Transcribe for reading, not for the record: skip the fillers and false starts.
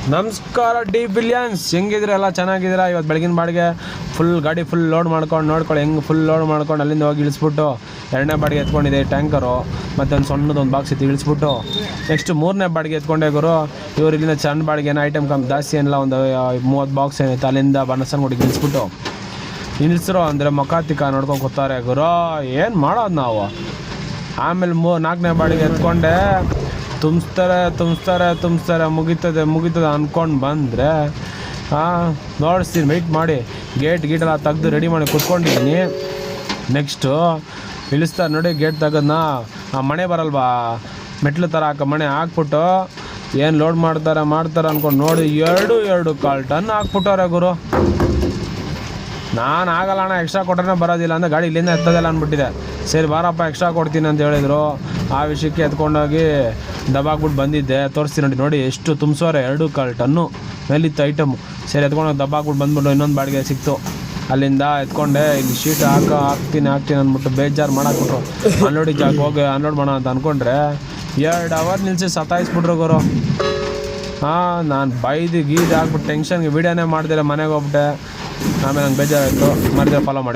ನಮಸ್ಕಾರ D billions, ಹೆಂಗಿದ್ರೆ ಎಲ್ಲ ಚೆನ್ನಾಗಿದ್ದೀರಾ? ಇವತ್ತು ಬೆಳಗಿನ ಬಾಡಿಗೆ ಗಾಡಿ ಫುಲ್ ಲೋಡ್ ಮಾಡ್ಕೊಂಡು ನೋಡ್ಕೊಳ್ಳಿ, ಹೆಂಗೆ ಫುಲ್ ಲೋಡ್ ಮಾಡ್ಕೊಂಡು ಅಲ್ಲಿಂದ ಹೋಗಿ ಇಳಿಸ್ಬಿಟ್ಟು ಎರಡನೇ ಬಾಡಿಗೆ ಎತ್ಕೊಂಡಿದೆ ಟ್ಯಾಂಕರು, ಮತ್ತು ಒಂದು ಸಣ್ಣದೊಂದು ಬಾಕ್ಸ್ ಇತ್ತು ಇಳಿಸ್ಬಿಟ್ಟು ನೆಕ್ಸ್ಟ್ ಮೂರನೇ ಬಾಡಿಗೆ ಎತ್ಕೊಂಡೆ ಗುರು. ಇವ್ರು ಇಲ್ಲಿಂದ ಸಣ್ಣ ಬಾಡಿಗೆ ಐಟಮ್ ಕಮ್ಮಿ ಜಾಸ್ತಿ ಏನಿಲ್ಲ, ಒಂದು 30 ಬಾಕ್ಸ್ ಏನಿತ್ತು ಅಲ್ಲಿಂದ ಬನಸನಗುಡಿಗೆ ಇಳಿಸ್ಬಿಟ್ಟು ಇಳಿಸ್ರು ಅಂದರೆ ಮುಖಾತಿಕ ನೋಡ್ಕೊಂಡು ಕೂತಾರೆ ಗುರು. ಏನು ಮಾಡೋದು ನಾವು? ಆಮೇಲೆ 4ನೇ ಬಾಡಿಗೆ ಎತ್ಕೊಂಡೆ, ತುಂಬಿಸ್ತಾರೆ ಮುಗೀತದೆ ಅಂದ್ಕೊಂಡು ಬಂದರೆ ನೋಡಿಸ್ತೀನಿ, ವೆಯ್ಟ್ ಮಾಡಿ ಗೇಟೆಲ್ಲ ತೆಗ್ದು ರೆಡಿ ಮಾಡಿ ಕೂತ್ಕೊಂಡಿದ್ದೀನಿ. ನೆಕ್ಸ್ಟು ಇಳಿಸ್ತಾರೆ ನೋಡಿ, ಗೇಟ್ ತೆಗೆದ್ನ ಆ ಮನೆ ಬರಲ್ವಾ ಮೆಟ್ಲು ಥರ ಮನೆ ಹಾಕ್ಬಿಟ್ಟು ಏನು ಲೋಡ್ ಮಾಡ್ತಾರೆ ಅಂದ್ಕೊಂಡು ನೋಡಿ 2 ಕಾಲ್ ಟನ್ ಹಾಕ್ಬಿಟ್ಟವ್ರೆ ಗುರು. ನಾನು ಆಗಲ್ಲ ಅಣ್ಣ, ಎಕ್ಸ್ಟ್ರಾ ಕೊಟ್ಟರೆ ಬರೋದಿಲ್ಲ ಅಂದರೆ ಗಾಡಿ ಇಲ್ಲಿಂದ ಎತ್ತೋದಿಲ್ಲ ಅಂದ್ಬಿಟ್ಟಿದೆ. ಸರಿ ಬಾರಪ್ಪ ಎಕ್ಸ್ಟ್ರಾ ಕೊಡ್ತೀನಿ ಅಂತ ಹೇಳಿದರು. ಆ ವಿಷಯಕ್ಕೆ ಎತ್ಕೊಂಡೋಗಿ ದಬ್ಬಾಕ್ಬಿಟ್ಟು ಬಂದಿದ್ದೆ, ತೋರಿಸ್ತೀನಿ ನೋಡಿ ಎಷ್ಟು ತುಂಬಿಸೋರೆ 2 ಕಾಲ್ ಟನ್ನು ಮೇಲಿತ್ತು ಐಟಮು. ಸರಿ ಎತ್ಕೊಂಡೋಗಿ ದಬ್ಬಾಕ್ಬಿಟ್ಟು ಬಂದ್ಬಿಟ್ಟು ಇನ್ನೊಂದು ಬಾಡಿಗೆ ಸಿಕ್ತು, ಅಲ್ಲಿಂದ ಎತ್ಕೊಂಡೆ. ಇಲ್ಲಿ ಶೀಟ್ ಹಾಕ್ತೀನಿ ಅಂದ್ಬಿಟ್ಟು ಬೇಜಾರು ಮಾಡಾಕ್ಬಿಟ್ರು. ಅನ್ಲೋಡಿಗೆ ಜಾಗ ಹೋಗಿ ಅನ್ಲೋಡ್ ಮಾಡೋಣ ಅಂತ ಅಂದ್ಕೊಂಡ್ರೆ 2 ಅವರ್ ನಿಲ್ಲಿಸಿ ಸತಾಯಿಸ್ಬಿಟ್ರು ಗುರು. ನಾನು ಬೈದು ಹಾಕ್ಬಿಟ್ಟು ಟೆನ್ಷನ್ಗೆ ವೀಡಿಯೋನೇ ಮಾಡ್ದಿರ ಮನೆಗೆ ಹೋಗ್ಬಿಟ್ಟೆ. ಆಮೇಲೆ ನಂಗೆ ಬೇಜಾರಾಯಿತು. ಮಾಡಿದ್ರೆ ಫಾಲೋ ಮಾಡಿ.